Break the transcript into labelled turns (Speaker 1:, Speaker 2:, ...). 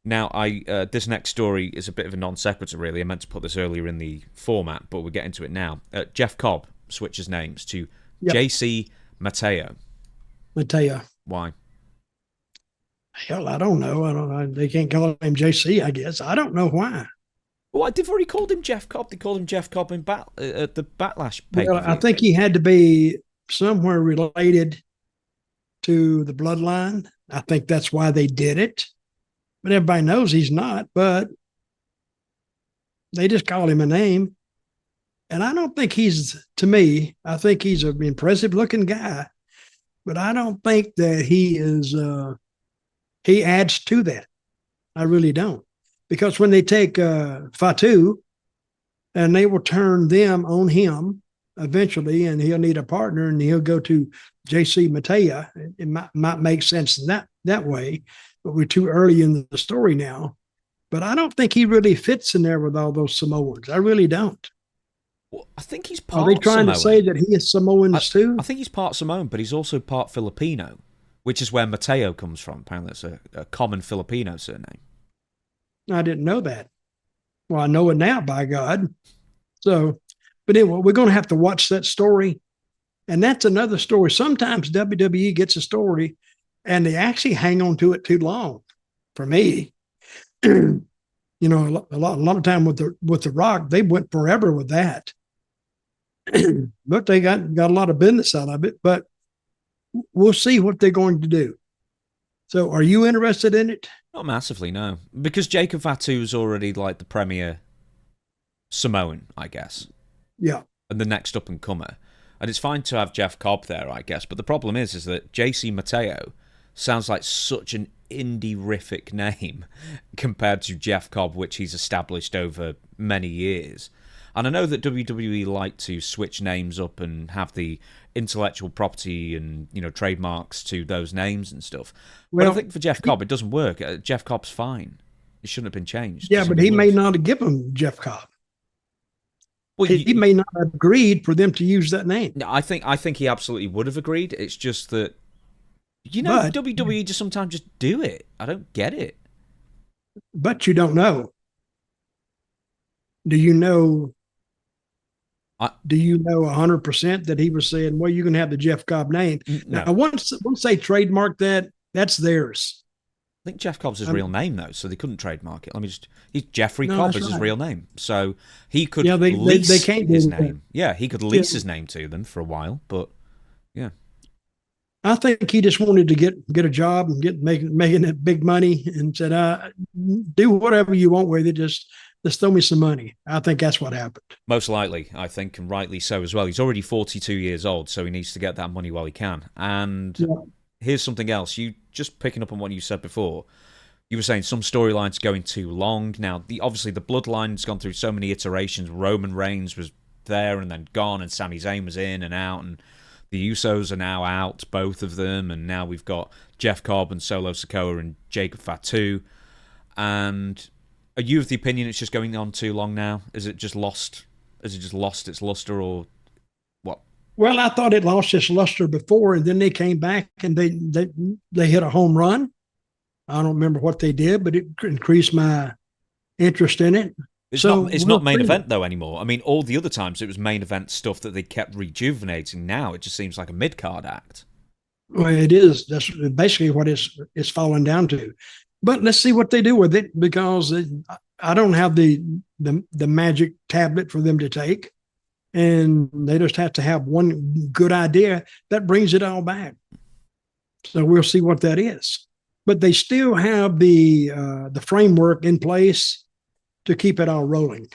Speaker 1: Now, this next story is a bit of a non sequitur, really. I meant to put this earlier in the format, but we'll get into it now. Jeff Cobb switches names to
Speaker 2: Yep,
Speaker 1: JC Mateo.
Speaker 2: Mateo.
Speaker 1: Why?
Speaker 2: Hell, I don't know. I don't know. They can't call him JC, I guess. I don't know why.
Speaker 1: Well, they've already called him Jeff Cobb. They called him Jeff Cobb at the Backlash pay per
Speaker 2: Well, I
Speaker 1: view.
Speaker 2: think he had to be somewhere related to the bloodline. I think that's why they did it. But everybody knows he's not, but they just call him a name. And I don't think to me, I think he's an impressive looking guy, but I don't think that he adds to that. I really don't. Because when they take Fatu and they will turn them on him eventually, and he'll need a partner, and he'll go to JC Mattea. It might make sense in that way, but we're too early in the story now. But I don't think he really fits in there with all those Samoans. I really don't.
Speaker 1: Well, I think he's
Speaker 2: Are they
Speaker 1: part
Speaker 2: trying to say
Speaker 1: Samoan.
Speaker 2: that he is
Speaker 1: I,
Speaker 2: Samoans
Speaker 1: I
Speaker 2: too?
Speaker 1: think he's part Samoan, but he's also part Filipino, which is where Mateo comes from. Apparently, that's a common Filipino surname.
Speaker 2: I didn't know that. Well, I know it now, by God. So, but anyway, we're going to have to watch that story. And that's another story. Sometimes WWE gets a story and they actually hang on to it too long. For me, you know, a lot of time with the Rock, they went forever with that. But they got a lot of business out of it. But we'll see what they're going to do. So, are you interested in it?
Speaker 1: Not massively, no, because Jacob Fatu is already like the premier Samoan, I guess,
Speaker 2: Yeah.
Speaker 1: and the next up and comer. And it's fine to have Jeff Cobb there, I guess. But the problem is that JC Mateo sounds like such an indie-rific name compared to Jeff Cobb, which he's established over many years. And I know that WWE like to switch names up and have the intellectual property and trademarks to those names and stuff. But I
Speaker 2: Well,
Speaker 1: think for Jeff Cobb, it doesn't work. Jeff Cobb's fine. It shouldn't have been changed to
Speaker 2: yeah, but
Speaker 1: something
Speaker 2: he may
Speaker 1: worse.
Speaker 2: not have given Jeff Cobb.
Speaker 1: Well,
Speaker 2: He may not have agreed for them to use that name.
Speaker 1: I think he absolutely would have agreed. It's just that
Speaker 2: But
Speaker 1: WWE just sometimes just do it. I don't get it.
Speaker 2: you don't know. Do you know?
Speaker 1: I
Speaker 2: Do you know 100% that he was saying, "Well, you can have the Jeff Cobb name"? Now,
Speaker 1: no.
Speaker 2: once they trademark that, that's theirs.
Speaker 1: I think Jeff Cobb's his real
Speaker 2: Um,
Speaker 1: name though, so they couldn't trademark it. Let me just. He's Jeffrey
Speaker 2: no,
Speaker 1: Cobb
Speaker 2: that's
Speaker 1: is his
Speaker 2: right.
Speaker 1: real name, so he could
Speaker 2: Yeah, they
Speaker 1: lease
Speaker 2: can't
Speaker 1: his
Speaker 2: do that.
Speaker 1: name. Yeah, he could
Speaker 2: Yeah,
Speaker 1: lease his name to them for a while, but yeah.
Speaker 2: I think he just wanted to get a job and get making that big money, and said, "Do whatever you want with it. Just throw me some money." I think that's what happened.
Speaker 1: Most likely, I think, and rightly so as well. He's already 42 years old, so he needs to get that money while he can. And
Speaker 2: Yeah.
Speaker 1: here's something else. You just picking up on what you said before. You were saying some storylines going too long. Now, obviously the bloodline's gone through so many iterations. Roman Reigns was there and then gone, and Sami Zayn was in and out, and the Usos are now out, both of them, and now we've got Jeff Cobb and Solo Sikoa and Jacob Fatu. And are you of the opinion it's just going on too long now? Is it just lost? Has it just lost its luster, or what?
Speaker 2: Well, I thought it lost its luster before, and then they came back and they hit a home run. I don't remember what they did, but it increased my interest in it.
Speaker 1: It's
Speaker 2: So
Speaker 1: not. It's not
Speaker 2: we'll
Speaker 1: main
Speaker 2: see.
Speaker 1: event though anymore. I mean, all the other times it was main event stuff that they kept rejuvenating. Now it just seems like a mid card act.
Speaker 2: Well, it is. That's basically what it's falling down to. But let's see what they do with it, because I don't have the magic tablet for them to take, and they just have to have one good idea that brings it all back. So we'll see what that is. But they still have the framework in place to keep it all rolling.